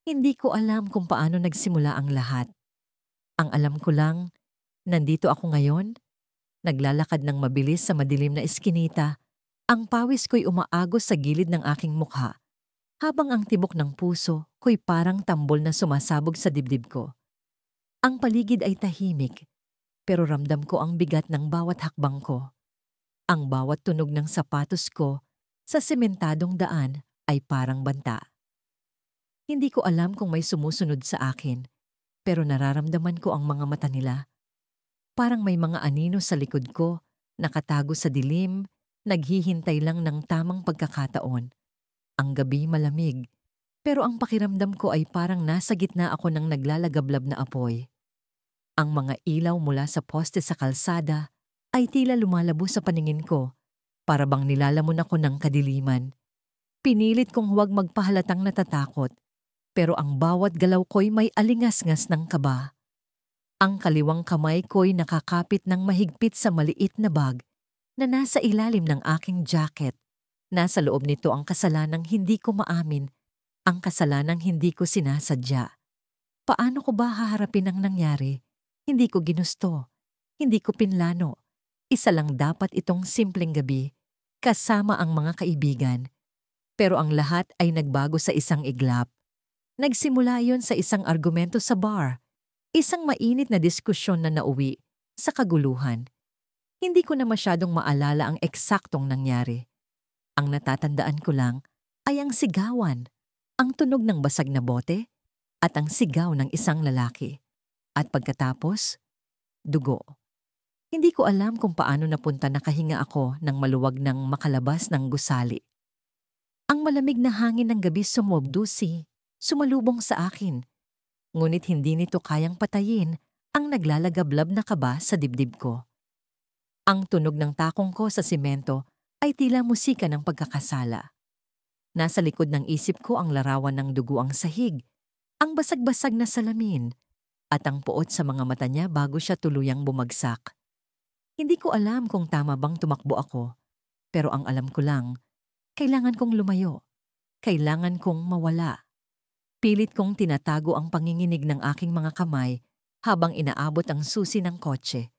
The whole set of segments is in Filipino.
Hindi ko alam kung paano nagsimula ang lahat. Ang alam ko lang, nandito ako ngayon, naglalakad ng mabilis sa madilim na eskinita. Ang pawis ko'y umaagos sa gilid ng aking mukha, habang ang tibok ng puso ko'y parang tambol na sumasabog sa dibdib ko. Ang paligid ay tahimik, pero ramdam ko ang bigat ng bawat hakbang ko. Ang bawat tunog ng sapatos ko sa sementadong daan ay parang banta. Hindi ko alam kung may sumusunod sa akin, pero nararamdaman ko ang mga mata nila. Parang may mga anino sa likod ko, nakatago sa dilim, naghihintay lang ng tamang pagkakataon. Ang gabi malamig, pero ang pakiramdam ko ay parang nasa gitna ako ng naglalagablab na apoy. Ang mga ilaw mula sa poste sa kalsada ay tila lumalabo sa paningin ko, para bang nilalamon ako ng kadiliman. Pinilit kong huwag magpahalatang natatakot, pero ang bawat galaw ko'y may alingas-ngas ng kaba. Ang kaliwang kamay ko'y nakakapit ng mahigpit sa maliit na bag na nasa ilalim ng aking jacket. Nasa loob nito ang kasalanang hindi ko maamin, ang kasalanang hindi ko sinasadya. Paano ko ba haharapin ang nangyari? Hindi ko ginusto, hindi ko pinlano. Isa lang dapat itong simpleng gabi, kasama ang mga kaibigan. Pero ang lahat ay nagbago sa isang iglap. Nagsimula yon sa isang argumento sa bar, isang mainit na diskusyon na nauwi sa kaguluhan. Hindi ko na masyadong maalala ang eksaktong nangyari. Ang natatandaan ko lang ay ang sigawan, ang tunog ng basag na bote, at ang sigaw ng isang lalaki. At pagkatapos, dugo. Hindi ko alam kung paano napunta nakahinga ako nang maluwag ng makalabas ng gusali. Ang malamig na hangin ng gabi sumobdusi, sumalubong sa akin. Ngunit hindi nito kayang patayin ang naglalagablab na kaba sa dibdib ko. Ang tunog ng takong ko sa simento ay tila musika ng pagkakasala. Nasa likod ng isip ko ang larawan ng dugo ang sahig, ang basag-basag na salamin, at ang puot sa mga mata niya bago siya tuluyang bumagsak. Hindi ko alam kung tama bang tumakbo ako, pero ang alam ko lang, kailangan kong lumayo, kailangan kong mawala. Pilit kong tinatago ang panginginig ng aking mga kamay habang inaabot ang susi ng kotse.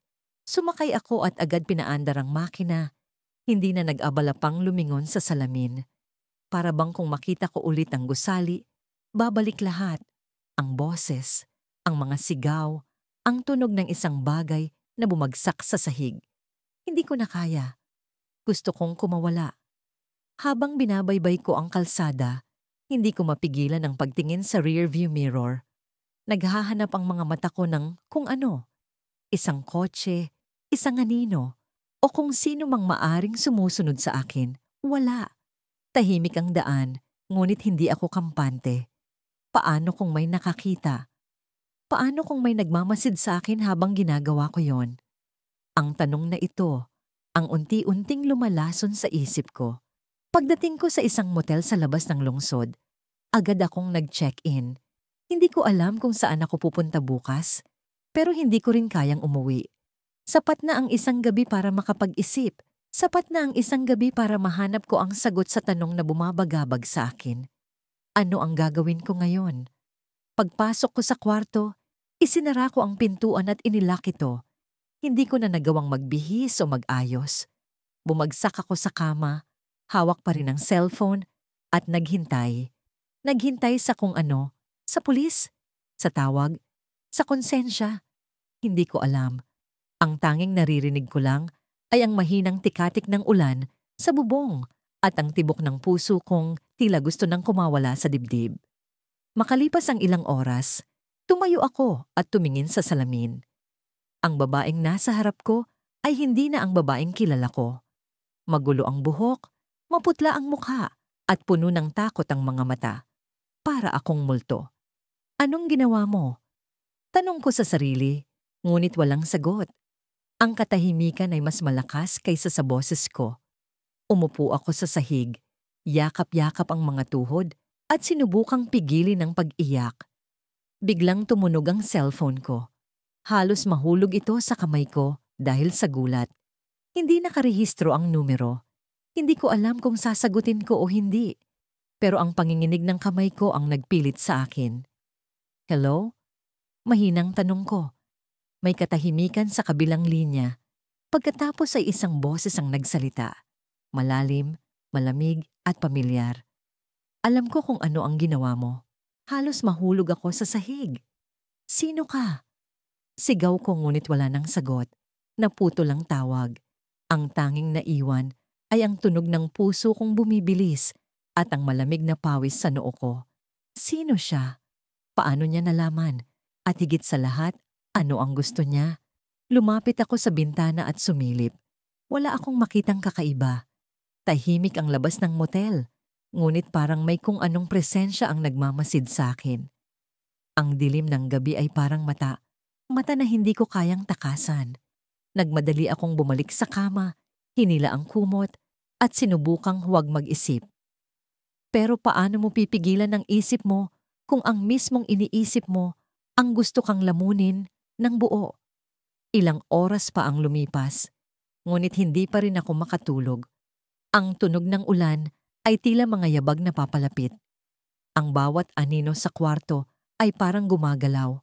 Sumakay ako at agad pinaandar ang makina, hindi na nag-abala pang lumingon sa salamin. Para bang kung makita ko ulit ang gusali, babalik lahat, ang boses, ang mga sigaw, ang tunog ng isang bagay na bumagsak sa sahig. Hindi ko na kaya. Gusto kong kumawala. Habang binabaybay ko ang kalsada, hindi ko mapigilan ang pagtingin sa rearview mirror. Naghahanap ang mga mata ko ng kung ano. Isang kotse, isang anino, o kung sino mang maaring sumusunod sa akin. Wala. Tahimik ang daan, ngunit hindi ako kampante. Paano kung may nakakita? Paano kung may nagmamasid sa akin habang ginagawa ko yon? Ang tanong na ito, ang unti-unting lumalason sa isip ko. Pagdating ko sa isang motel sa labas ng lungsod, agad akong nag-check-in. Hindi ko alam kung saan ako pupunta bukas, pero hindi ko rin kayang umuwi. Sapat na ang isang gabi para makapag-isip. Sapat na ang isang gabi para mahanap ko ang sagot sa tanong na bumabagabag sa akin. Ano ang gagawin ko ngayon? Pagpasok ko sa kwarto, isinara ko ang pintuan at inilak ito. Hindi ko na nagawang magbihis o mag-ayos. Bumagsak ako sa kama, hawak pa rin ang cellphone, at naghintay. Naghintay sa kung ano, sa pulis, sa tawag, sa konsensya. Hindi ko alam. Ang tanging naririnig ko lang ay ang mahinang tikatik ng ulan sa bubong at ang tibok ng puso kong tila gusto nang kumawala sa dibdib. Makalipas ang ilang oras, tumayo ako at tumingin sa salamin. Ang babaeng nasa harap ko ay hindi na ang babaeng kilala ko. Magulo ang buhok, maputla ang mukha, at puno ng takot ang mga mata. Para akong multo. Anong ginawa mo? Tanong ko sa sarili, ngunit walang sagot. Ang katahimikan ay mas malakas kaysa sa boses ko. Umupo ako sa sahig, yakap-yakap ang mga tuhod, at sinubukang pigilin ang pag-iyak. Biglang tumunog ang cellphone ko. Halos mahulog ito sa kamay ko dahil sa gulat. Hindi nakarehistro ang numero. Hindi ko alam kung sasagutin ko o hindi. pero ang panginginig ng kamay ko ang nagpilit sa akin. Hello? Mahinang tanong ko. May katahimikan sa kabilang linya. Pagkatapos ay isang boses ang nagsalita. Malalim, malamig at pamilyar. Alam ko kung ano ang ginawa mo. Halos mahulog ako sa sahig. Sino ka? Sigaw ko ngunit wala nang sagot. Naputo lang tawag. Ang tanging naiwan ay ang tunog ng puso kong bumibilis at ang malamig na pawis sa noo ko. Sino siya? Paano niya nalaman? At higit sa lahat, ano ang gusto niya? Lumapit ako sa bintana at sumilip. Wala akong makitang kakaiba. Tahimik ang labas ng motel. Ngunit parang may kung anong presensya ang nagmamasid sa akin. Ang dilim ng gabi ay parang mata. Mata na hindi ko kayang takasan. Nagmadali akong bumalik sa kama, hinila ang kumot, at sinubukang huwag mag-isip. Pero paano mo pipigilan ang isip mo kung ang mismong iniisip mo ang gusto kang lamunin ng buo? Ilang oras pa ang lumipas, ngunit hindi pa rin ako makatulog. Ang tunog ng ulan ay tila mga yabag na papalapit. Ang bawat anino sa kwarto ay parang gumagalaw.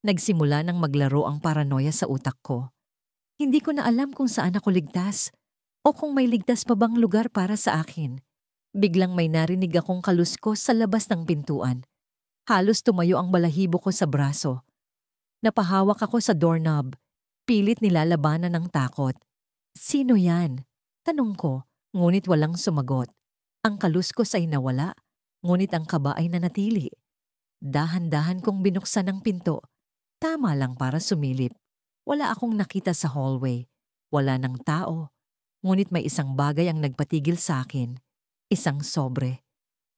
Nagsimula nang maglaro ang paranoia sa utak ko. Hindi ko na alam kung saan ako ligtas o kung may ligtas pa bang lugar para sa akin. Biglang may narinig akong kaluskos sa labas ng pintuan. Halos tumayo ang balahibo ko sa braso. Napahawak ako sa doorknob. Pilit nilalabanan ng takot. Sino yan? Tanong ko, ngunit walang sumagot. Ang kaluskos ay nawala, ngunit ang kaba ay nanatili. Dahan-dahan kong binuksan ang pinto. Tama lang para sumilip. Wala akong nakita sa hallway. Wala ng tao. Ngunit may isang bagay ang nagpatigil sa akin. Isang sobre.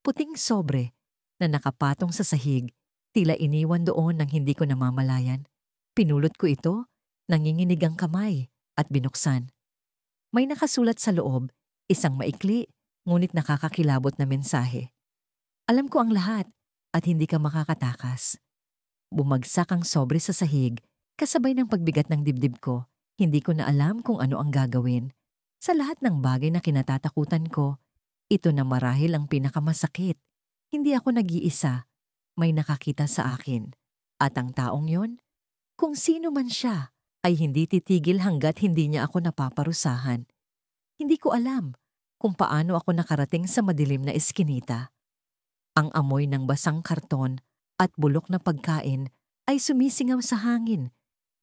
Puting sobre na nakapatong sa sahig. Tila iniwan doon nang hindi ko namamalayan. Pinulot ko ito, nanginginig ang kamay at binuksan. May nakasulat sa loob, isang maikli, ngunit nakakakilabot na mensahe. Alam ko ang lahat at hindi ka makakatakas. Bumagsak ang sobre sa sahig, kasabay ng pagbigat ng dibdib ko. Hindi ko na alam kung ano ang gagawin. Sa lahat ng bagay na kinatatakutan ko, ito na marahil ang pinakamasakit. Hindi ako nag-iisa. May nakakita sa akin. At ang taong yon, kung sino man siya, ay hindi titigil hanggat hindi niya ako napaparusahan. Hindi ko alam kung paano ako nakarating sa madilim na eskinita. Ang amoy ng basang karton at bulok na pagkain ay sumisingaw sa hangin,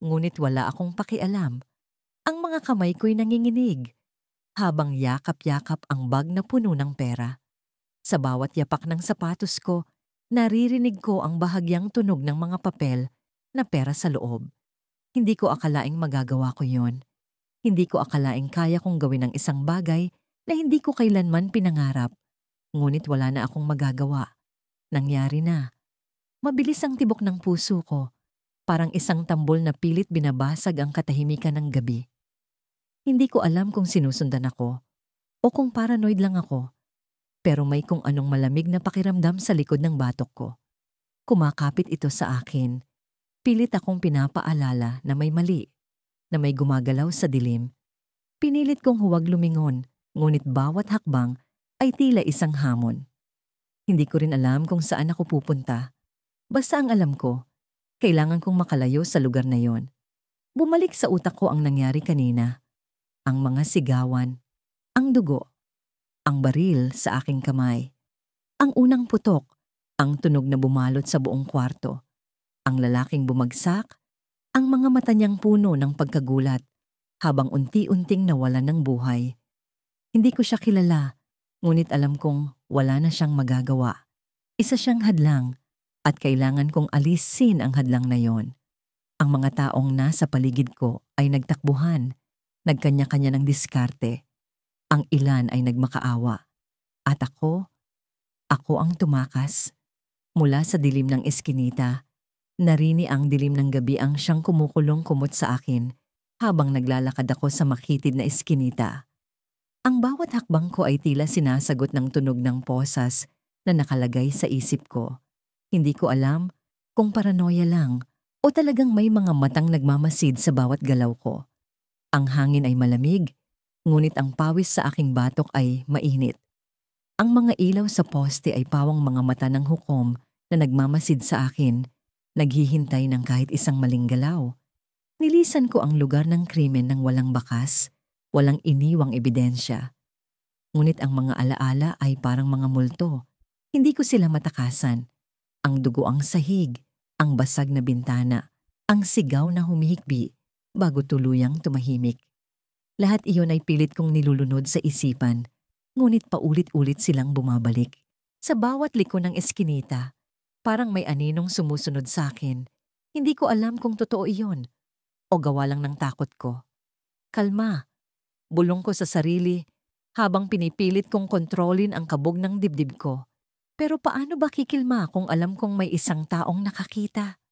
ngunit wala akong pakialam. Ang mga kamay ko'y nanginginig, habang yakap-yakap ang bag na puno ng pera. Sa bawat yapak ng sapatos ko, naririnig ko ang bahagyang tunog ng mga papel na pera sa loob. Hindi ko akalaing magagawa ko yon. Hindi ko akalaing kaya kong gawin ang isang bagay na hindi ko kailanman pinangarap. Ngunit wala na akong magagawa. Nangyari na. Mabilis ang tibok ng puso ko. Parang isang tambol na pilit binabasag ang katahimikan ng gabi. Hindi ko alam kung sinusundan ako o kung paranoid lang ako. Pero may kung anong malamig na pakiramdam sa likod ng batok ko. Kumakapit ito sa akin. Pilit akong pinapaalala na may mali, na may gumagalaw sa dilim. Pinilit kong huwag lumingon, ngunit bawat hakbang ay tila isang hamon. Hindi ko rin alam kung saan ako pupunta. Basta ang alam ko, kailangan kong makalayo sa lugar na yon. Bumalik sa utak ko ang nangyari kanina. Ang mga sigawan, ang dugo, ang baril sa aking kamay, ang unang putok, ang tunog na bumalot sa buong kwarto, ang lalaking bumagsak, ang mga mata niyang puno ng pagkagulat, habang unti-unting nawalan ng buhay. Hindi ko siya kilala, ngunit alam kong wala na siyang magagawa. Isa siyang hadlang, at kailangan kong alisin ang hadlang na yon. Ang mga taong nasa paligid ko ay nagtakbuhan, nagkanya-kanya ng diskarte. Ang ilan ay nagmakaawa. At ako ang tumakas. Mula sa dilim ng eskinita, narini ang dilim ng gabi ang siyang kumukulong-kumot sa akin habang naglalakad ako sa makitid na eskinita. Ang bawat hakbang ko ay tila sinasagot ng tunog ng posas na nakalagay sa isip ko. Hindi ko alam kung paranoia lang o talagang may mga matang nagmamasid sa bawat galaw ko. Ang hangin ay malamig, ngunit ang pawis sa aking batok ay mainit. Ang mga ilaw sa poste ay pawang mga mata ng hukom na nagmamasid sa akin, naghihintay ng kahit isang maling galaw. Nilisan ko ang lugar ng krimen ng walang bakas, walang iniwang ebidensya. Ngunit ang mga alaala ay parang mga multo. Hindi ko sila matakasan. Ang dugo ang sahig, ang basag na bintana, ang sigaw na humihikbi bago tuluyang tumahimik. Lahat iyon ay pilit kong nilulunod sa isipan, ngunit paulit-ulit silang bumabalik. Sa bawat liko ng eskinita, parang may aninong sumusunod sa akin. Hindi ko alam kung totoo iyon o gawa lang ng takot ko. Kalma, bulong ko sa sarili habang pinipilit kong kontrolin ang kabog ng dibdib ko. Pero paano ba kikilma kung alam kong may isang taong nakakita?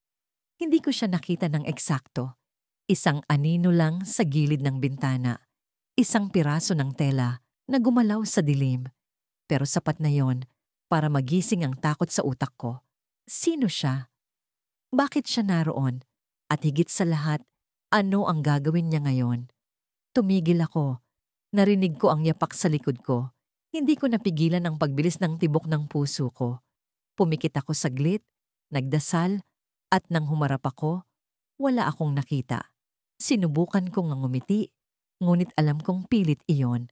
Hindi ko siya nakita ng eksakto. Isang anino lang sa gilid ng bintana. Isang piraso ng tela na gumalaw sa dilim. Pero sapat na yon para magising ang takot sa utak ko. Sino siya? Bakit siya naroon? At higit sa lahat, ano ang gagawin niya ngayon? Tumigil ako. Narinig ko ang yapak sa likod ko. Hindi ko napigilan ang pagbilis ng tibok ng puso ko. Pumikit ako saglit, nagdasal, at nang humarap ako, wala akong nakita. Sinubukan kong ngumiti, ngunit alam kong pilit iyon.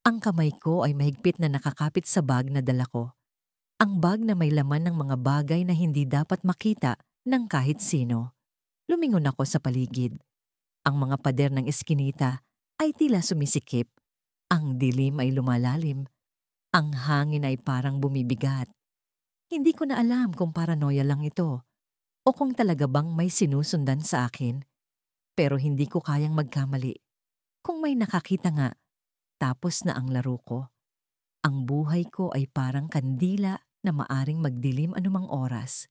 Ang kamay ko ay mahigpit na nakakapit sa bag na dala ko. Ang bag na may laman ng mga bagay na hindi dapat makita ng kahit sino. Lumingon ako sa paligid. Ang mga pader ng eskinita ay tila sumisikip. Ang dilim ay lumalalim. Ang hangin ay parang bumibigat. Hindi ko na alam kung paranoia lang ito o kung talaga bang may sinusundan sa akin. Pero hindi ko kayang magkamali. Kung may nakakita nga, tapos na ang laro ko. Ang buhay ko ay parang kandila na maaring magdilim anumang oras.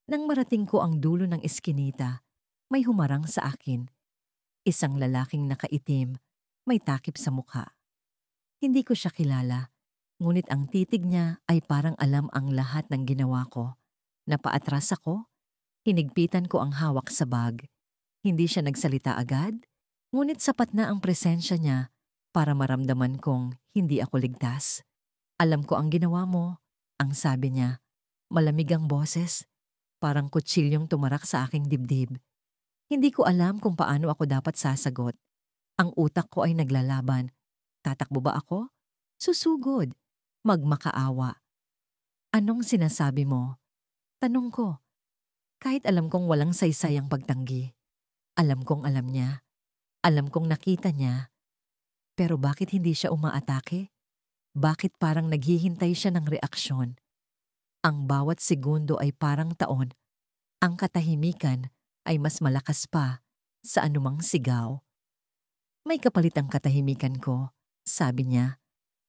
Nang marating ko ang dulo ng eskinita, may humarang sa akin. Isang lalaking nakaitim, may takip sa mukha. Hindi ko siya kilala, ngunit ang titig niya ay parang alam ang lahat ng ginawa ko. Napaatras ako, hinigpitan ko ang hawak sa bag. Hindi siya nagsalita agad, ngunit sapat na ang presensya niya para maramdaman kong hindi ako ligtas. Alam ko ang ginawa mo, ang sabi niya. Malamig ang boses, parang kutsilyong tumarak sa aking dibdib. Hindi ko alam kung paano ako dapat sasagot. Ang utak ko ay naglalaban. Tatakbo ba ako? Susugod. Magmakaawa. Anong sinasabi mo? Tanong ko. Kahit alam kong walang saysay ang pagtanggi. Alam kong alam niya. Alam kong nakita niya. Pero bakit hindi siya umaatake? Bakit parang naghihintay siya ng reaksyon? Ang bawat segundo ay parang taon. Ang katahimikan ay mas malakas pa sa anumang sigaw. May kapalit ang katahimikan ko, sabi niya.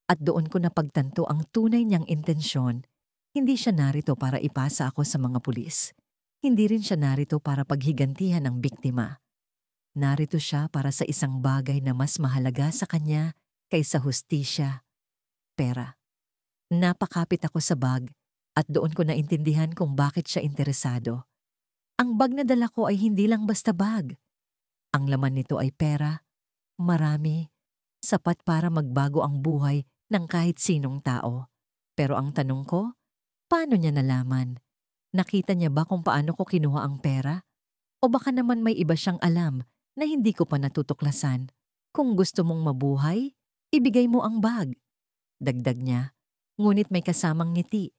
At doon ko napagtanto ang tunay niyang intensyon. Hindi siya narito para ipasa ako sa mga pulis. Hindi rin siya narito para paghigantihan ng biktima. Narito siya para sa isang bagay na mas mahalaga sa kanya kaysa hustisya, pera. Napakapit ako sa bag at doon ko naintindihan kung bakit siya interesado. Ang bag na dala ko ay hindi lang basta bag. Ang laman nito ay pera, marami, sapat para magbago ang buhay ng kahit sinong tao. Pero ang tanong ko, paano niya nalaman? Nakita niya ba kung paano ko kinuha ang pera? O baka naman may iba siyang alam na hindi ko pa natutuklasan? Kung gusto mong mabuhay, ibigay mo ang bag. Dagdag niya, ngunit may kasamang ngiti.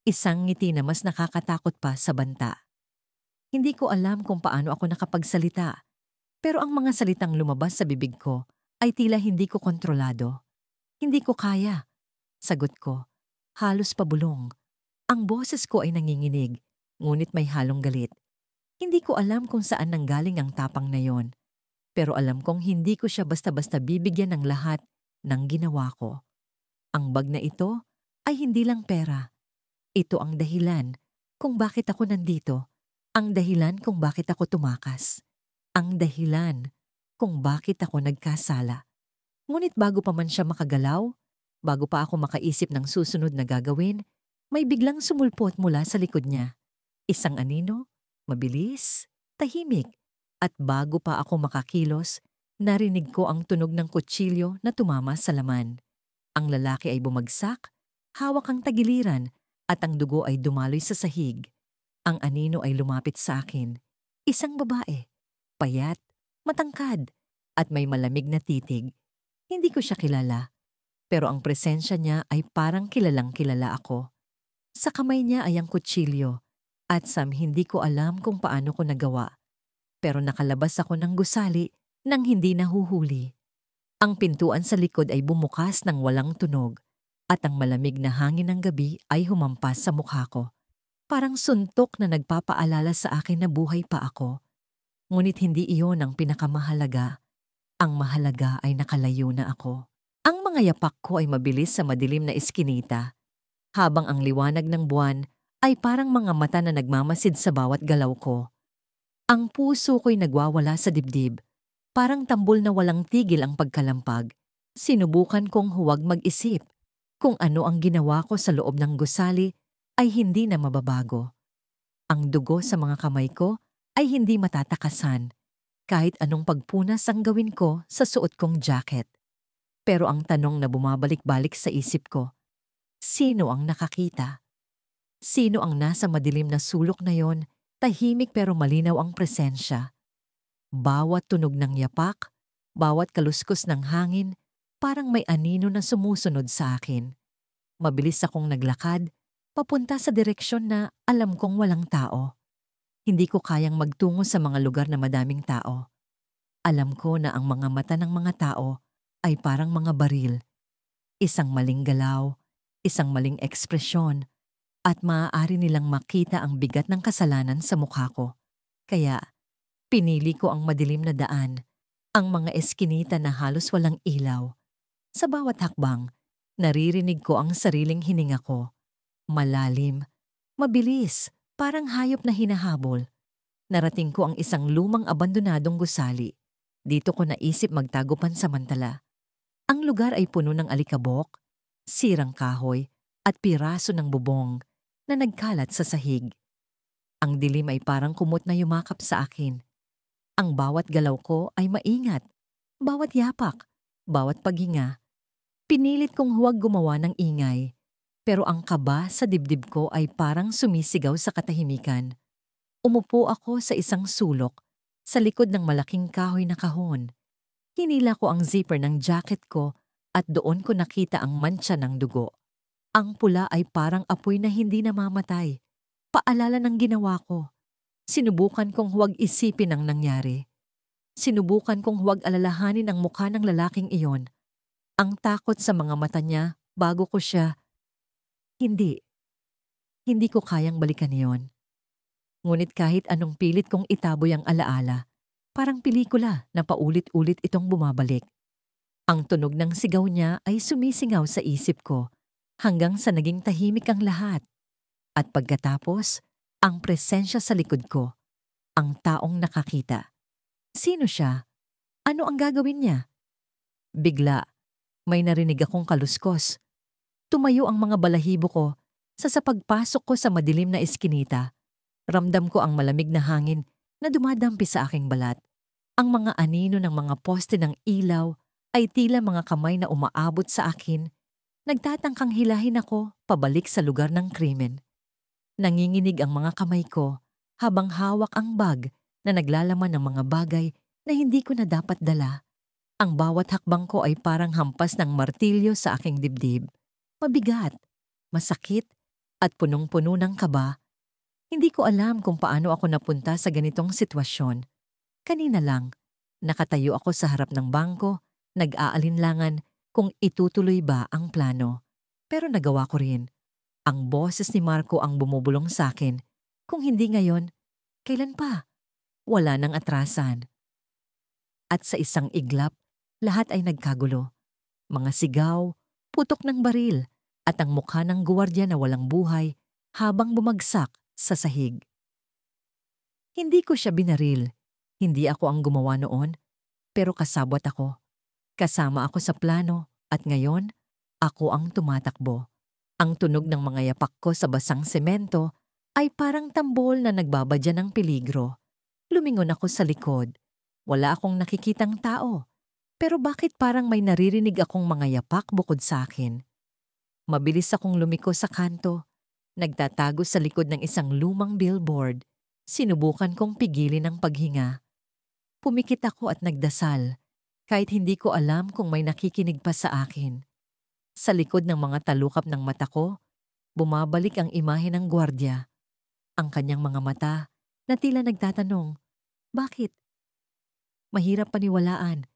Isang ngiti na mas nakakatakot pa sa banta. Hindi ko alam kung paano ako nakapagsalita, pero ang mga salitang lumabas sa bibig ko ay tila hindi ko kontrolado. Hindi ko kaya. Sagot ko, halos pabulong. Ang boses ko ay nanginginig, ngunit may halong galit. Hindi ko alam kung saan nanggaling ang tapang na yon, pero alam kong hindi ko siya basta-basta bibigyan ng lahat ng ginawa ko. Ang bag na ito ay hindi lang pera. Ito ang dahilan kung bakit ako nandito. Ang dahilan kung bakit ako tumakas. Ang dahilan kung bakit ako nagkasala. Ngunit bago pa man siya makagalaw, bago pa ako makaisip ng susunod na gagawin, may biglang sumulpot mula sa likod niya. Isang anino, mabilis, tahimik, at bago pa ako makakilos, narinig ko ang tunog ng kutsilyo na tumama sa laman. Ang lalaki ay bumagsak, hawak ang tagiliran at ang dugo ay dumaloy sa sahig. Ang anino ay lumapit sa akin. Isang babae, payat, matangkad, at may malamig na titig. Hindi ko siya kilala, pero ang presensya niya ay parang kilalang kilala ako. Sa kamay niya ay ang kutsilyo, at hindi ko alam kung paano ko nagawa. Pero nakalabas ako ng gusali nang hindi nahuhuli. Ang pintuan sa likod ay bumukas ng walang tunog, at ang malamig na hangin ng gabi ay humampas sa mukha ko. Parang suntok na nagpapaalala sa akin na buhay pa ako. Ngunit hindi iyon ang pinakamahalaga. Ang mahalaga ay nakalayo na ako. Ang mga yapak ko ay mabilis sa madilim na iskinita, habang ang liwanag ng buwan ay parang mga mata na nagmamasid sa bawat galaw ko. Ang puso ko'y nagwawala sa dibdib. Parang tambol na walang tigil ang pagkalampag. Sinubukan kong huwag mag-isip. Kung ano ang ginawa ko sa loob ng gusali ay hindi na mababago. Ang dugo sa mga kamay ko ay hindi matatakasan, kahit anong pagpunas ang gawin ko sa suot kong jacket. Pero ang tanong na bumabalik-balik sa isip ko, sino ang nakakita? Sino ang nasa madilim na sulok na yon, tahimik pero malinaw ang presensya? Bawat tunog ng yapak, bawat kaluskos ng hangin, parang may anino na sumusunod sa akin. Mabilis akong naglakad, papunta sa direksyon na alam kong walang tao. Hindi ko kayang magtungo sa mga lugar na madaming tao. Alam ko na ang mga mata ng mga tao ay parang mga baril. Isang maling galaw, isang maling ekspresyon, at maaari nilang makita ang bigat ng kasalanan sa mukha ko. Kaya, pinili ko ang madilim na daan, ang mga eskinita na halos walang ilaw. Sa bawat hakbang, naririnig ko ang sariling hininga ko. Malalim, mabilis, parang hayop na hinahabol. Narating ko ang isang lumang abandonadong gusali. Dito ko naisip magtago pansamantala. Ang lugar ay puno ng alikabok, sirang kahoy, at piraso ng bubong na nagkalat sa sahig. Ang dilim ay parang kumot na yumakap sa akin. Ang bawat galaw ko ay maingat, bawat yapak, bawat paghinga. Pinilit kong huwag gumawa ng ingay, pero ang kaba sa dibdib ko ay parang sumisigaw sa katahimikan. Umupo ako sa isang sulok, sa likod ng malaking kahoy na kahon. Hinila ko ang zipper ng jacket ko at doon ko nakita ang mantsa ng dugo. Ang pula ay parang apoy na hindi namamatay. Paalala ng ginawa ko. Sinubukan kong huwag isipin ang nangyari. Sinubukan kong huwag alalahanin ang mukha ng lalaking iyon. Ang takot sa mga mata niya bago ko siya. Hindi. Hindi ko kayang balikan iyon. Ngunit kahit anong pilit kong itaboy ang alaala, parang pelikula na paulit-ulit itong bumabalik. Ang tunog ng sigaw niya ay sumisingaw sa isip ko hanggang sa naging tahimik ang lahat. At pagkatapos, ang presensya sa likod ko, ang taong nakakita. Sino siya? Ano ang gagawin niya? Bigla, may narinig akong kaluskos. Tumayo ang mga balahibo ko sa pagpasok ko sa madilim na eskinita. Ramdam ko ang malamig na hangin na dumadampi sa aking balat. Ang mga anino ng mga poste ng ilaw ay tila mga kamay na umaabot sa akin. Nagtatangkang hilahin ako pabalik sa lugar ng krimen. Nanginginig ang mga kamay ko habang hawak ang bag na naglalaman ng mga bagay na hindi ko na dapat dala. Ang bawat hakbang ko ay parang hampas ng martilyo sa aking dibdib. Mabigat, masakit, at punong-puno ng kaba. Hindi ko alam kung paano ako napunta sa ganitong sitwasyon. Kanina lang, nakatayo ako sa harap ng bangko, nag-aalinlangan kung itutuloy ba ang plano. Pero nagawa ko rin. Ang boses ni Marco ang bumubulong sa akin. Kung hindi ngayon, kailan pa? Wala nang atrasan. At sa isang iglap, lahat ay nagkagulo. Mga sigaw, putok ng baril, at ang mukha ng guwardiya na walang buhay habang bumagsak sa sahig. Hindi ko siya binaril. Hindi ako ang gumawa noon, pero kasabwat ako. Kasama ako sa plano at ngayon, ako ang tumatakbo. Ang tunog ng mga yapak ko sa basang semento ay parang tambol na nagbabadya ng peligro. Lumingon ako sa likod. Wala akong nakikitang tao. Pero bakit parang may naririnig akong mga yapak bukod sa akin? Mabilis akong lumiko sa kanto, nagtatago sa likod ng isang lumang billboard. Sinubukan kong pigilin ang paghinga. Pumikit ako at nagdasal, kahit hindi ko alam kung may nakikinig pa sa akin. Sa likod ng mga talukap ng mata ko, bumabalik ang imahe ng gwardiya. Ang kanyang mga mata na tila nagtatanong, bakit? Mahirap paniwalaan,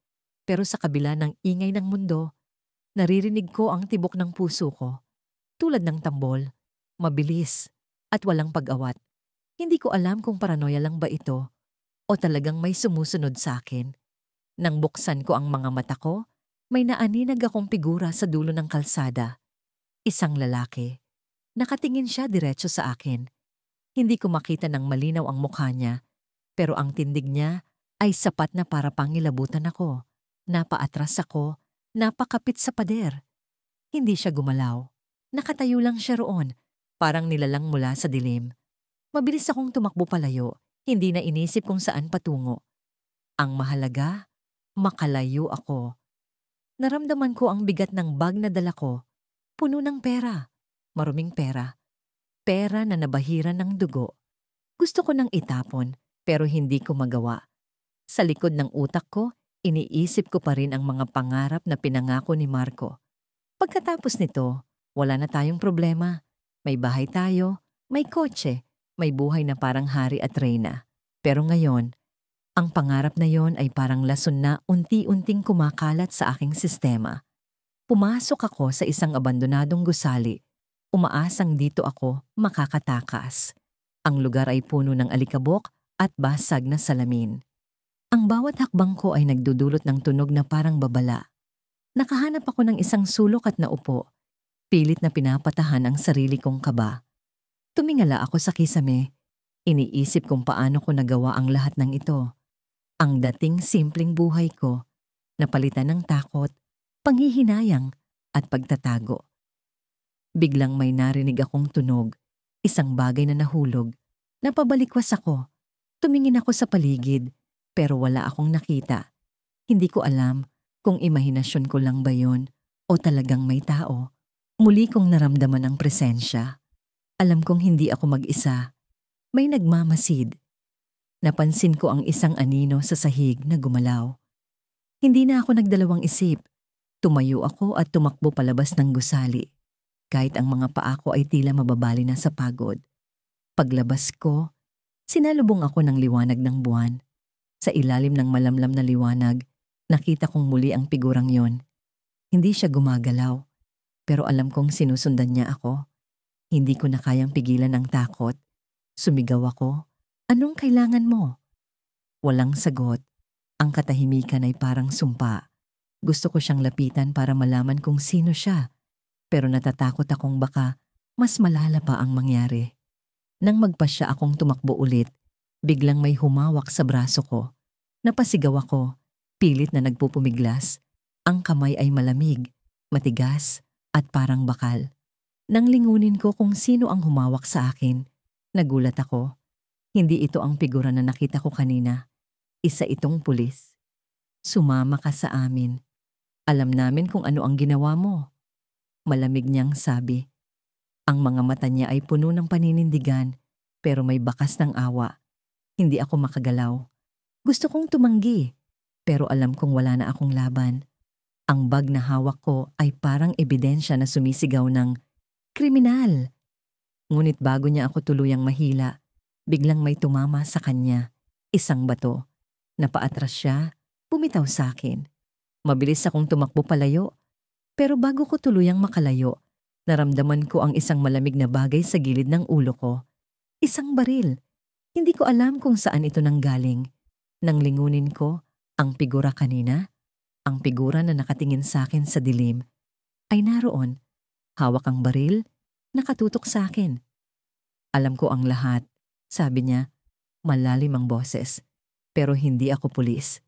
pero sa kabila ng ingay ng mundo, naririnig ko ang tibok ng puso ko. Tulad ng tambol, mabilis at walang pag-awat. Hindi ko alam kung paranoia lang ba ito o talagang may sumusunod sa akin. Nang buksan ko ang mga mata ko, may naaninag akong figura sa dulo ng kalsada. Isang lalaki. Nakatingin siya diretso sa akin. Hindi ko makita ng malinaw ang mukha niya, pero ang tindig niya ay sapat na para pangilabutan ako. Napaatras ako, napakapit sa pader. Hindi siya gumalaw. Nakatayo lang siya roon, parang nilalang mula sa dilim. Mabilis akong tumakbo palayo, hindi na inisip kung saan patungo. Ang mahalaga, makalayo ako. Naramdaman ko ang bigat ng bag na dala ko. Puno ng pera. Maruming pera. Pera na nabahiran ng dugo. Gusto ko nang itapon, pero hindi ko magawa. Sa likod ng utak ko, iniisip ko pa rin ang mga pangarap na pinangako ni Marco. Pagkatapos nito, wala na tayong problema. May bahay tayo, may kotse, may buhay na parang hari at reyna. Pero ngayon, ang pangarap na yon ay parang lason na unti-unting kumakalat sa aking sistema. Pumasok ako sa isang abandonadong gusali. Umaasang dito ako makakatakas. Ang lugar ay puno ng alikabok at basag na salamin. Ang bawat hakbang ko ay nagdudulot ng tunog na parang babala. Nakahanap ako ng isang sulok at naupo. Pilit na pinapatahan ang sarili kong kaba. Tumingala ako sa kisame. Iniisip kung paano ko nagawa ang lahat ng ito. Ang dating simpleng buhay ko, napalitan ng takot, panghihinayang at pagtatago. Biglang may narinig akong tunog, isang bagay na nahulog. Napabalikwas ako. Tumingin ako sa paligid, pero wala akong nakita. Hindi ko alam kung imahinasyon ko lang ba yon o talagang may tao. Muli kong naramdaman ang presensya. Alam kong hindi ako mag-isa. May nagmamasid. Napansin ko ang isang anino sa sahig na gumalaw. Hindi na ako nagdalawang isip. Tumayo ako at tumakbo palabas ng gusali. Kahit ang mga paa ko ay tila mababali na sa pagod. Paglabas ko, sinalubong ako ng liwanag ng buwan. Sa ilalim ng malamlam na liwanag, nakita kong muli ang figurang yon. Hindi siya gumagalaw, pero alam kong sinusundan niya ako. Hindi ko na kayang pigilan ang takot. Sumigaw ako, "Anong kailangan mo?" Walang sagot. Ang katahimikan ay parang sumpa. Gusto ko siyang lapitan para malaman kung sino siya, pero natatakot akong baka mas malala pa ang mangyari. Nang magpasya akong tumakbo ulit, biglang may humawak sa braso ko. Napasigaw ako, pilit na nagpupumiglas. Ang kamay ay malamig, matigas, at parang bakal. Nang lingunin ko kung sino ang humawak sa akin, nagulat ako. Hindi ito ang figura na nakita ko kanina. Isa itong pulis. "Sumama ka sa amin. Alam namin kung ano ang ginawa mo." Malamig niyang sabi. Ang mga mata niya ay puno ng paninindigan, pero may bakas ng awa. Hindi ako makagalaw. Gusto kong tumanggi, pero alam kong wala na akong laban. Ang bag na hawak ko ay parang ebidensya na sumisigaw ng kriminal. Ngunit bago niya ako tuluyang mahila, biglang may tumama sa kanya. Isang bato. Napaatras siya, bumitaw sa akin. Mabilis akong tumakbo palayo, pero bago ko tuluyang makalayo, naramdaman ko ang isang malamig na bagay sa gilid ng ulo ko. Isang baril. Hindi ko alam kung saan ito nanggaling. Nang lingunin ko, ang figura kanina, ang figura na nakatingin sa akin sa dilim, ay naroon. Hawak ang baril, nakatutok sa akin. "Alam ko ang lahat," sabi niya. Malalim ang boses, pero hindi ako pulis.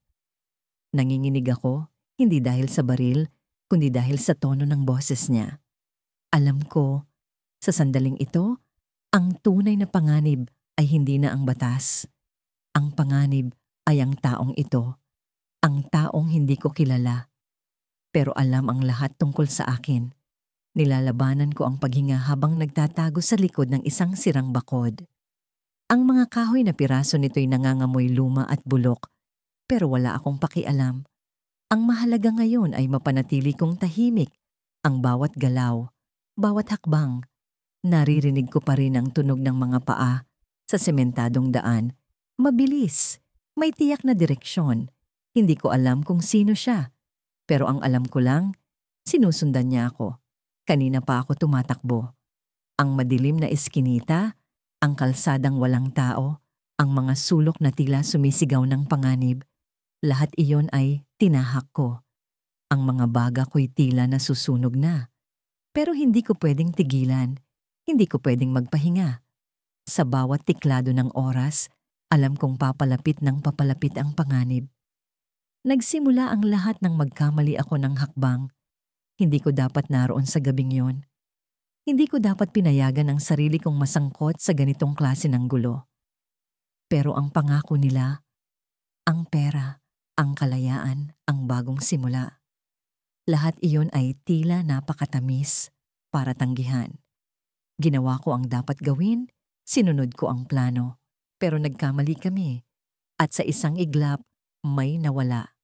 Nanginginig ako, hindi dahil sa baril, kundi dahil sa tono ng boses niya. Alam ko, sa sandaling ito, ang tunay na panganib ay hindi na ang batas. Ang panganib ay ang taong ito. Ang taong hindi ko kilala, pero alam ang lahat tungkol sa akin. Nilalabanan ko ang paghinga habang nagtatago sa likod ng isang sirang bakod. Ang mga kahoy na piraso nito'y nangangamoy luma at bulok, pero wala akong pakialam. Ang mahalaga ngayon ay mapanatili kong tahimik ang bawat galaw, bawat hakbang. Naririnig ko pa rin ang tunog ng mga paa sa sementadong daan. Mabilis, may tiyak na direksyon. Hindi ko alam kung sino siya, pero ang alam ko lang, sinusundan niya ako. Kanina pa ako tumatakbo. Ang madilim na eskinita, ang kalsadang walang tao, ang mga sulok na tila sumisigaw ng panganib. Lahat iyon ay tinahak ko. Ang mga baga ko'y tila nasusunog na. Pero hindi ko pwedeng tigilan. Hindi ko pwedeng magpahinga. Sa bawat tiklado ng oras, alam kong papalapit ng papalapit ang panganib. Nagsimula ang lahat nang magkamali ako ng hakbang. Hindi ko dapat naroon sa gabing yon. Hindi ko dapat pinayagan ang sarili kong masangkot sa ganitong klase ng gulo. Pero ang pangako nila, ang pera, ang kalayaan, ang bagong simula. Lahat iyon ay tila napakatamis para tanggihan. Ginawa ko ang dapat gawin, sinunod ko ang plano. Pero nagkamali kami. At sa isang iglap, may nawala.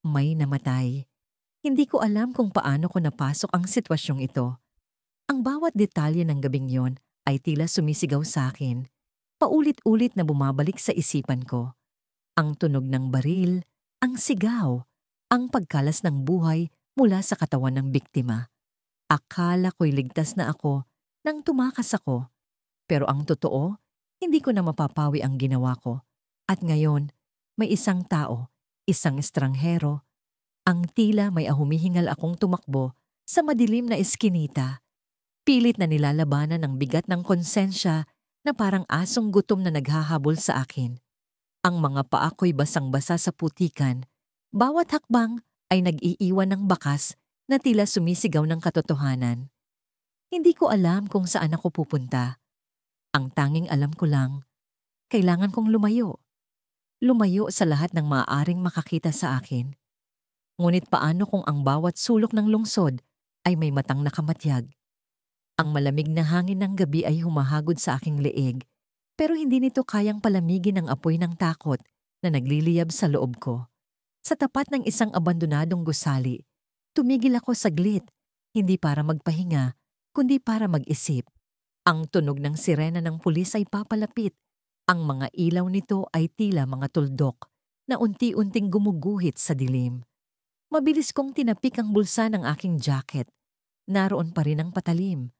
May namatay. Hindi ko alam kung paano ko napasok ang sitwasyong ito. Ang bawat detalye ng gabing yon ay tila sumisigaw sa akin. Paulit-ulit na bumabalik sa isipan ko. Ang tunog ng baril, ang sigaw, ang pagkalas ng buhay mula sa katawan ng biktima. Akala ko'y ligtas na ako nang tumakas ako. Pero ang totoo, hindi ko na mapapawi ang ginawa ko. At ngayon, may isang tao, isang estranghero, ang tila may humihingal akong tumakbo sa madilim na eskinita. Pilit na nilalabanan ang bigat ng konsensya na parang asong gutom na naghahabol sa akin. Ang mga paa ko'y basang-basa sa putikan. Bawat hakbang ay nag-iiwan ng bakas na tila sumisigaw ng katotohanan. Hindi ko alam kung saan ako pupunta. Ang tanging alam ko lang, kailangan kong lumayo. Lumayo sa lahat ng maaaring makakita sa akin. Ngunit paano kung ang bawat sulok ng lungsod ay may matang nakamatyag? Ang malamig na hangin ng gabi ay humahagod sa aking leeg, pero hindi nito kayang palamigin ang apoy ng takot na nagliliyab sa loob ko. Sa tapat ng isang abandonadong gusali, tumigil ako saglit, hindi para magpahinga, kundi para mag-isip. Ang tunog ng sirena ng pulis ay papalapit. Ang mga ilaw nito ay tila mga tuldok na unti-unting gumuguhit sa dilim. Mabilis kong tinapik ang bulsa ng aking jacket. Naroon pa rin ang patalim.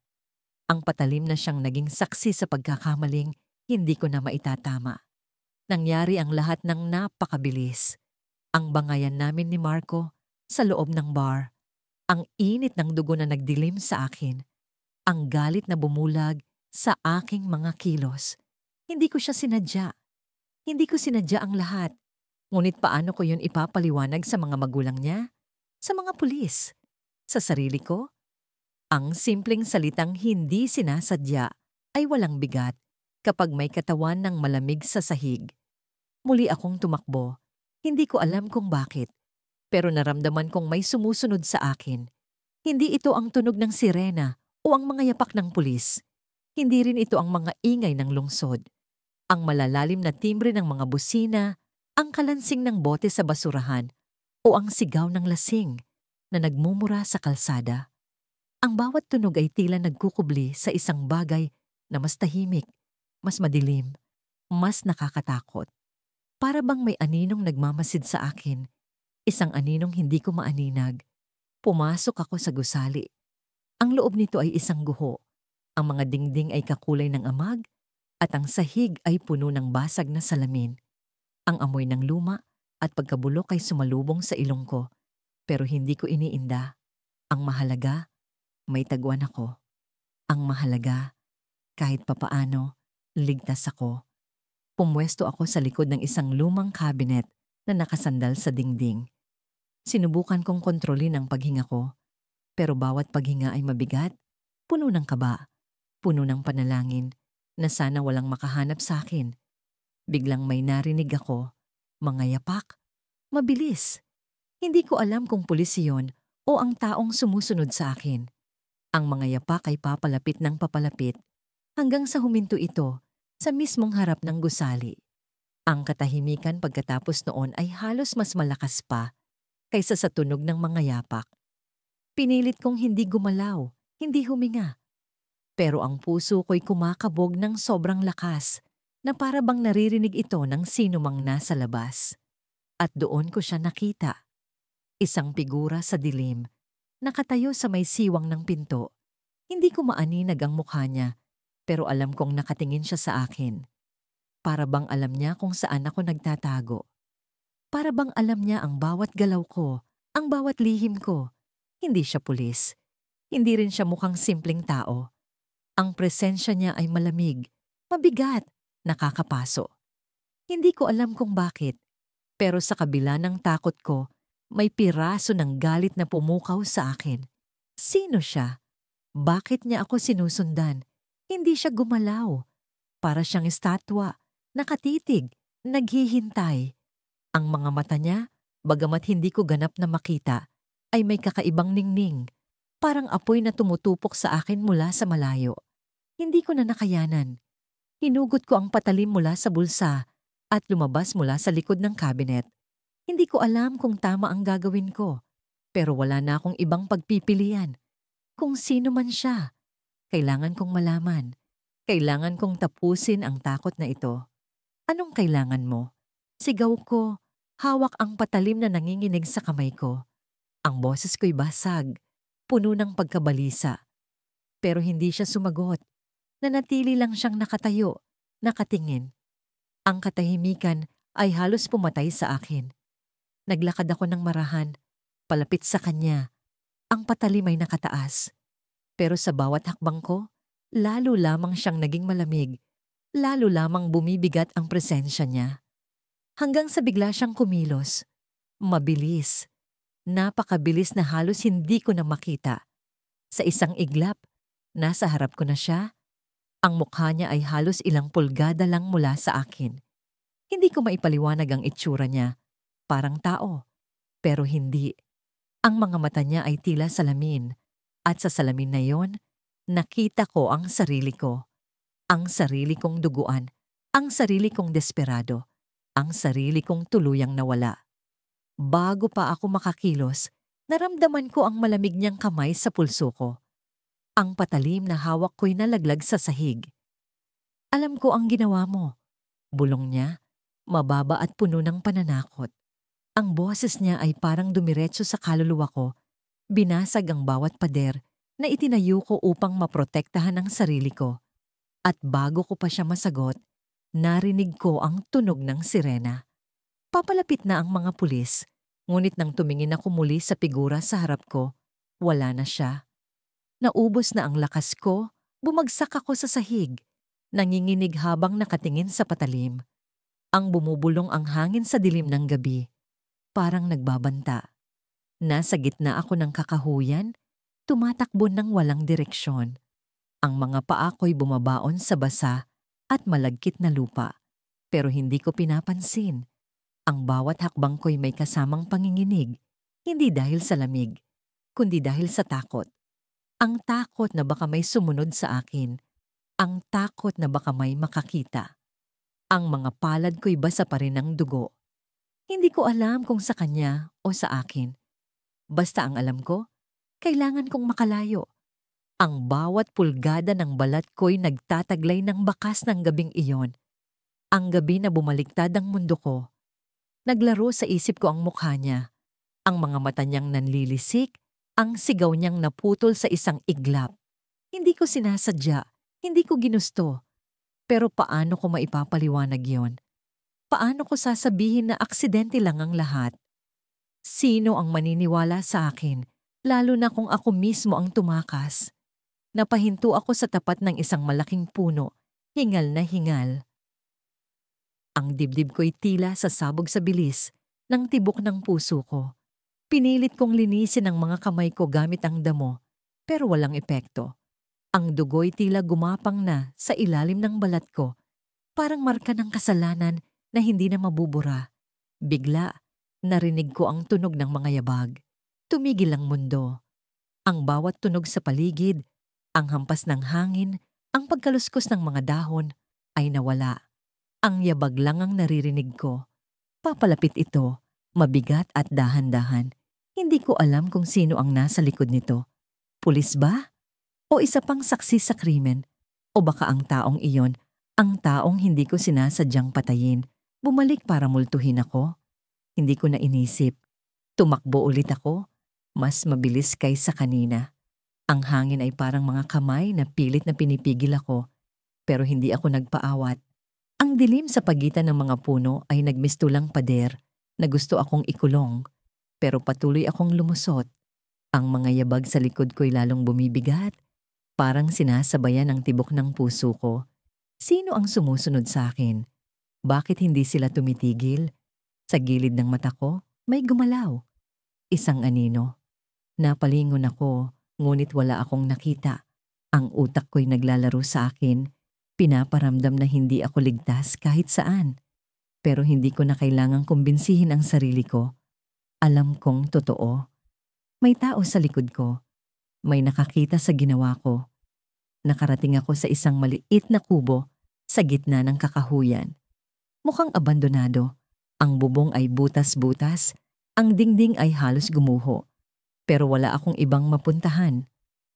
Ang patalim na siyang naging saksi sa pagkakamaling hindi ko na maitatama. Nangyari ang lahat ng napakabilis. Ang bangayan namin ni Marco sa loob ng bar. Ang init ng dugo na nagdilim sa akin. Ang galit na bumulag sa aking mga kilos. Hindi ko siya sinadya. Hindi ko sinadya ang lahat. Ngunit paano ko yun ipapaliwanag sa mga magulang niya? Sa mga pulis? Sa sarili ko? Ang simpleng salitang hindi sinasadya ay walang bigat kapag may katawan ng malamig sa sahig. Muli akong tumakbo. Hindi ko alam kung bakit. Pero naramdaman kong may sumusunod sa akin. Hindi ito ang tunog ng sirena o ang mga yapak ng pulis. Hindi rin ito ang mga ingay ng lungsod. Ang malalalim na timbre ng mga busina, ang kalansing ng bote sa basurahan, o ang sigaw ng lasing na nagmumura sa kalsada. Ang bawat tunog ay tila nagkukubli sa isang bagay na mas tahimik, mas madilim, mas nakakatakot. Para bang may aninong nagmamasid sa akin, isang aninong hindi ko maaninag. Pumasok ako sa gusali. Ang loob nito ay isang guho. Ang mga dingding ay kakulay ng amag at ang sahig ay puno ng basag na salamin. Ang amoy ng luma at pagkabulok ay sumalubong sa ilong ko, pero hindi ko iniinda. Ang mahalaga, may tagwan ako. Ang mahalaga, kahit papaano, ligtas ako. Pumwesto ako sa likod ng isang lumang cabinet na nakasandal sa dingding. Sinubukan kong kontrolin ang paghinga ko, pero bawat paghinga ay mabigat, puno ng kaba, puno ng panalangin, na sana walang makahanap sa akin. Biglang may narinig ako, mga yapak, mabilis. Hindi ko alam kung pulis yun o ang taong sumusunod sa akin. Ang mga yapak ay papalapit ng papalapit hanggang sa huminto ito sa mismong harap ng gusali. Ang katahimikan pagkatapos noon ay halos mas malakas pa kaysa sa tunog ng mga yapak. Pinilit kong hindi gumalaw, hindi huminga. Pero ang puso ko'y kumakabog ng sobrang lakas na para bang naririnig ito ng sino mang nasa labas. At doon ko siya nakita. Isang figura sa dilim, nakatayo sa may siwang ng pinto. Hindi ko maaninag ang mukha niya, pero alam kong nakatingin siya sa akin. Para bang alam niya kung saan ako nagtatago. Para bang alam niya ang bawat galaw ko, ang bawat lihim ko. Hindi siya pulis. Hindi rin siya mukhang simpleng tao. Ang presensya niya ay malamig, mabigat, nakakapaso. Hindi ko alam kung bakit, pero sa kabila ng takot ko, may piraso ng galit na pumukaw sa akin. Sino siya? Bakit niya ako sinusundan? Hindi siya gumalaw. Para siyang estatwa, nakatitig, naghihintay. Ang mga mata niya, bagamat hindi ko ganap na makita, ay may kakaibang ningning. Parang apoy na tumutupok sa akin mula sa malayo. Hindi ko na nakayanan. Hinugot ko ang patalim mula sa bulsa at lumabas mula sa likod ng cabinet. Hindi ko alam kung tama ang gagawin ko, pero wala na akong ibang pagpipilian. Kung sino man siya, kailangan kong malaman. Kailangan kong tapusin ang takot na ito. Anong kailangan mo? Sigaw ko, hawak ang patalim na nanginginig sa kamay ko. Ang boses ko'y basag, puno ng pagkabalisa. Pero hindi siya sumagot. Nanatili lang siyang nakatayo, nakatingin. Ang katahimikan ay halos pumatay sa akin. Naglakad ako ng marahan, palapit sa kanya. Ang patalim ay nakataas. Pero sa bawat hakbang ko, lalo lamang siyang naging malamig. Lalo lamang bumibigat ang presensya niya. Hanggang sa bigla siyang kumilos. Mabilis. Napakabilis na halos hindi ko na makita. Sa isang iglap, nasa harap ko na siya. Ang mukha niya ay halos ilang pulgada lang mula sa akin. Hindi ko maipaliwanag ang itsura niya. Parang tao. Pero hindi. Ang mga mata niya ay tila salamin. At sa salamin na yon, nakita ko ang sarili ko. Ang sarili kong duguan. Ang sarili kong desperado. Ang sarili kong tuluyang nawala. Bago pa ako makakilos, naramdaman ko ang malamig niyang kamay sa pulso ko. Ang patalim na hawak ko'y nalaglag sa sahig. Alam ko ang ginawa mo. Bulong niya, mababa at puno ng pananakot. Ang boses niya ay parang dumiretso sa kaluluwa ko. Binasag ang bawat pader na itinayo ko upang maprotektahan ang sarili ko. At bago ko pa siya masagot, narinig ko ang tunog ng sirena. Papalapit na ang mga pulis, ngunit nang tumingin ako muli sa figura sa harap ko, wala na siya. Naubos na ang lakas ko, bumagsak ako sa sahig, nanginginig habang nakatingin sa patalim. Ang bumubulong ang hangin sa dilim ng gabi, parang nagbabanta. Nasa gitna ako ng kakahuyan, tumatakbo ng walang direksyon. Ang mga paa ko'y bumabaon sa basa at malagkit na lupa, pero hindi ko pinapansin. Ang bawat hakbang ko'y may kasamang panginginig, hindi dahil sa lamig, kundi dahil sa takot. Ang takot na baka may sumunod sa akin. Ang takot na baka may makakita. Ang mga palad ko'y basa pa rin ng dugo. Hindi ko alam kung sa kanya o sa akin. Basta ang alam ko, kailangan kong makalayo. Ang bawat pulgada ng balat ko'y nagtataglay ng bakas ng gabing iyon. Ang gabi na bumaliktad ang mundo ko. Naglaro sa isip ko ang mukha niya. Ang mga mata niyang nanlilisik, ang sigaw niyang naputol sa isang iglap. Hindi ko sinasadya, hindi ko ginusto. Pero paano ko maipapaliwanag yon? Paano ko sasabihin na aksidente lang ang lahat? Sino ang maniniwala sa akin, lalo na kung ako mismo ang tumakas? Napahinto ako sa tapat ng isang malaking puno, hingal na hingal. Ang dibdib ko'y tila sasabog sa bilis ng tibok ng puso ko. Pinilit kong linisin ang mga kamay ko gamit ang damo, pero walang epekto. Ang dugo'y tila gumapang na sa ilalim ng balat ko, parang marka ng kasalanan na hindi na mabubura. Bigla, narinig ko ang tunog ng mga yabag. Tumigil ang mundo. Ang bawat tunog sa paligid, ang hampas ng hangin, ang pagkaluskos ng mga dahon ay nawala. Ang yabag lang ang naririnig ko. Papalapit ito, mabigat at dahan-dahan. Hindi ko alam kung sino ang nasa likod nito. Pulis ba? O isa pang saksi sa krimen? O baka ang taong iyon, ang taong hindi ko sinasadyang patayin, bumalik para multuhin ako? Hindi ko na inisip. Tumakbo ulit ako, mas mabilis kaysa kanina. Ang hangin ay parang mga kamay na pilit na pinipigil ako, pero hindi ako nagpaawat. Ang dilim sa pagitan ng mga puno ay nagmistulang pader na gusto akong ikulong, pero patuloy akong lumusot. Ang mga yabag sa likod ko'y lalong bumibigat, parang sinasabayan ang tibok ng puso ko. Sino ang sumusunod sa akin? Bakit hindi sila tumitigil? Sa gilid ng mata ko, may gumalaw. Isang anino. Napalingon ako, ngunit wala akong nakita. Ang utak ko'y naglalaro sa akin. Pinaparamdam na hindi ako ligtas kahit saan. Pero hindi ko na kailangang kumbinsihin ang sarili ko. Alam kong totoo. May tao sa likod ko. May nakakita sa ginawa ko. Nakarating ako sa isang maliit na kubo sa gitna ng kakahuyan. Mukhang abandonado. Ang bubong ay butas-butas. Ang dingding ay halos gumuho. Pero wala akong ibang mapuntahan.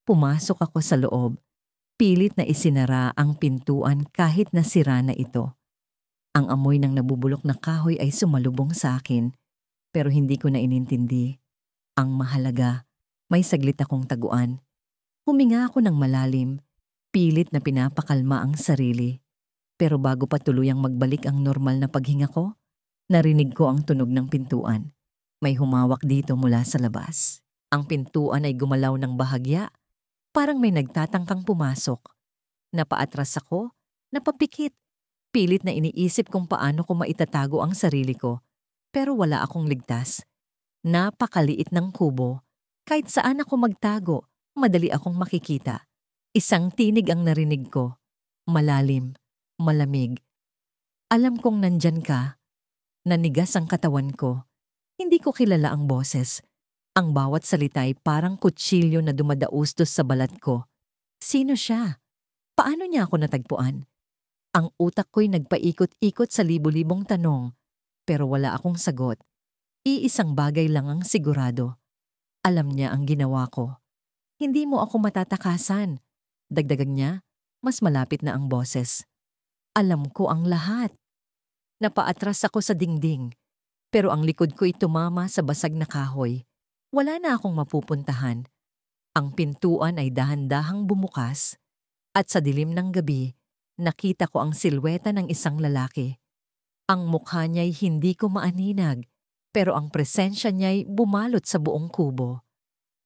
Pumasok ako sa loob. Pilit na isinara ang pintuan kahit na sira na ito. Ang amoy ng nabubulok na kahoy ay sumalubong sa akin. Pero hindi ko na inintindi. Ang mahalaga, may saglit akong taguan. Huminga ako ng malalim. Pilit na pinapakalma ang sarili. Pero bago pa tuluyang magbalik ang normal na paghinga ko, narinig ko ang tunog ng pintuan. May humawak dito mula sa labas. Ang pintuan ay gumalaw ng bahagya. Parang may nagtatangkang pumasok. Napaatras ako, napapikit. Pilit na iniisip kung paano ko maitatago ang sarili ko. Pero wala akong ligtas. Napakaliit ng kubo. Kahit saan ako magtago, madali akong makikita. Isang tinig ang narinig ko. Malalim, malamig. Alam kong nandyan ka. Nanigas ang katawan ko. Hindi ko kilala ang boses. Ang bawat salita ay parang kutsilyo na dumadaustos sa balat ko. Sino siya? Paano niya ako natagpuan? Ang utak ko'y nagpaikot-ikot sa libu-libong tanong, pero wala akong sagot. Iisang bagay lang ang sigurado. Alam niya ang ginawa ko. Hindi mo ako matatakasan. Dagdagan niya, mas malapit na ang boses. Alam ko ang lahat. Napaatras ako sa dingding, pero ang likod ko'y tumama sa basag na kahoy. Wala na akong mapupuntahan. Ang pintuan ay dahan-dahang bumukas, at sa dilim ng gabi, nakita ko ang silweta ng isang lalaki. Ang mukha niya'y hindi ko maaninag, pero ang presensya niya'y bumalot sa buong kubo.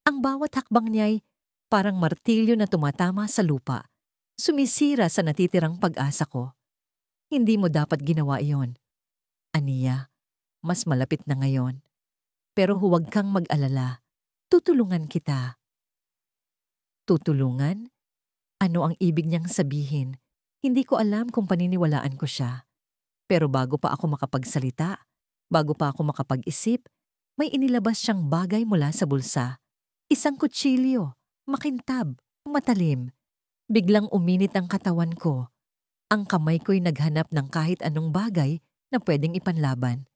Ang bawat hakbang niya'y parang martilyo na tumatama sa lupa, sumisira sa natitirang pag-asa ko. Hindi mo dapat ginawa iyon. Aniya, mas malapit na ngayon. Pero huwag kang mag-alala. Tutulungan kita. Tutulungan? Ano ang ibig niyang sabihin? Hindi ko alam kung paniniwalaan ko siya. Pero bago pa ako makapagsalita, bago pa ako makapag-isip, may inilabas siyang bagay mula sa bulsa. Isang kutsilyo, makintab, matalim. Biglang uminit ang katawan ko. Ang kamay ko'y naghanap ng kahit anong bagay na pwedeng ipanlaban.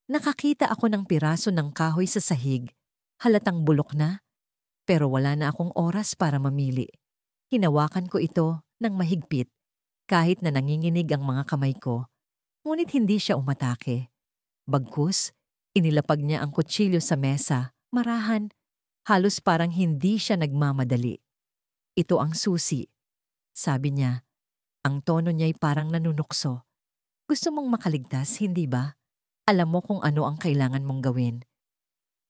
Nakakita ako ng piraso ng kahoy sa sahig. Halatang bulok na, pero wala na akong oras para mamili. Hinawakan ko ito ng mahigpit, kahit na nanginginig ang mga kamay ko. Ngunit hindi siya umatake. Bagkus, inilapag niya ang kutsilyo sa mesa, marahan, halos parang hindi siya nagmamadali. Ito ang susi, sabi niya. Ang tono niya'y parang nanunukso. Gusto mong makaligtas, hindi ba? Alam mo kung ano ang kailangan mong gawin.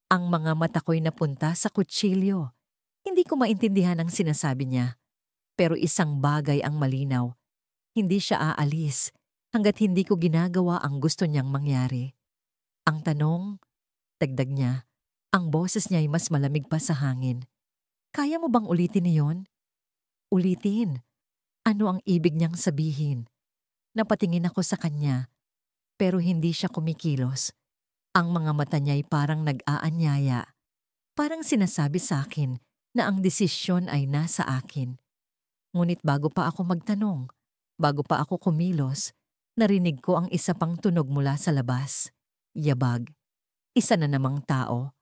Ang mga mata ko'y napunta sa kutsilyo. Hindi ko maintindihan ang sinasabi niya. Pero isang bagay ang malinaw. Hindi siya aalis hanggat hindi ko ginagawa ang gusto niyang mangyari. Ang tanong, dagdag niya, ang boses niya'y mas malamig pa sa hangin. Kaya mo bang ulitin niyon? Ulitin. Ano ang ibig niyang sabihin? Napatingin ako sa kanya, pero hindi siya kumikilos. Ang mga mata niya'y parang nag-aanyaya. Parang sinasabi sa akin, na ang desisyon ay nasa akin. Ngunit bago pa ako magtanong, bago pa ako kumilos, narinig ko ang isa pang tunog mula sa labas. Yabag. Isa na namang tao